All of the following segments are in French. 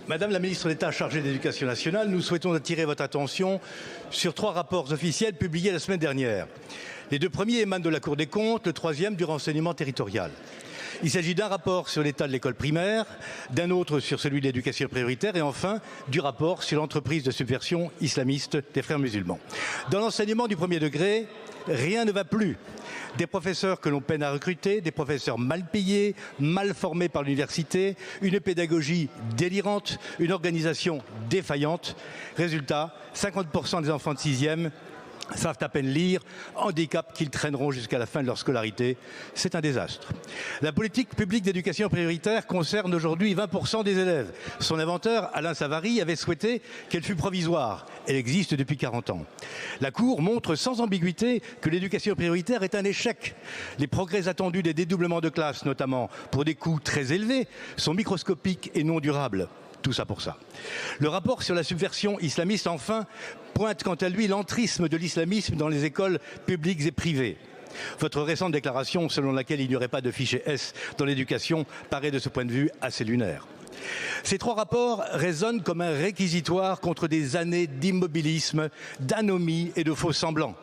Madame la ministre d'État chargée de l'Éducation nationale, nous souhaitons attirer votre attention sur 3 rapports officiels publiés la semaine dernière. Les 2 premiers émanent de la Cour des comptes, le 3e du renseignement territorial. Il s'agit d'un rapport sur l'état de l'école primaire, d'un autre sur celui de l'éducation prioritaire et enfin du rapport sur l'entreprise de subversion islamiste des Frères musulmans. Dans l'enseignement du premier degré, rien ne va plus. Des professeurs que l'on peine à recruter, des professeurs mal payés, mal formés par l'université, une pédagogie délirante, une organisation défaillante. Résultat, 50% des enfants de 6e savent à peine lire, handicap qu'ils traîneront jusqu'à la fin de leur scolarité. C'est un désastre. La politique publique d'éducation prioritaire concerne aujourd'hui 20% des élèves. Son inventeur, Alain Savary, avait souhaité qu'elle fût provisoire. Elle existe depuis 40 ans. La Cour montre sans ambiguïté que l'éducation prioritaire est un échec. Les progrès attendus des dédoublements de classes, notamment pour des coûts très élevés, sont microscopiques et non durables. Tout ça pour ça. Le rapport sur la subversion islamiste, enfin, pointe quant à lui l'entrisme de l'islamisme dans les écoles publiques et privées. Votre récente déclaration selon laquelle il n'y aurait pas de fichier S dans l'éducation paraît de ce point de vue assez lunaire. Ces 3 rapports résonnent comme un réquisitoire contre des années d'immobilisme, d'anomie et de faux semblants.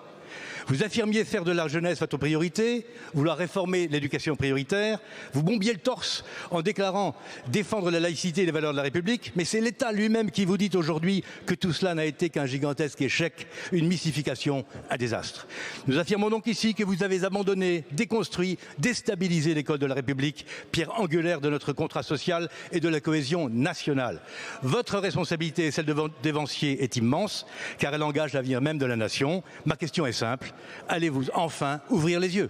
Vous affirmiez faire de la jeunesse votre priorité, vouloir réformer l'éducation prioritaire, vous bombiez le torse en déclarant défendre la laïcité et les valeurs de la République, mais c'est l'État lui-même qui vous dit aujourd'hui que tout cela n'a été qu'un gigantesque échec, une mystification, un désastre. Nous affirmons donc ici que vous avez abandonné, déconstruit, déstabilisé l'école de la République, pierre angulaire de notre contrat social et de la cohésion nationale. Votre responsabilité et celle de dévancier est immense, car elle engage l'avenir même de la nation. Ma question est simple. Allez-vous enfin ouvrir les yeux ?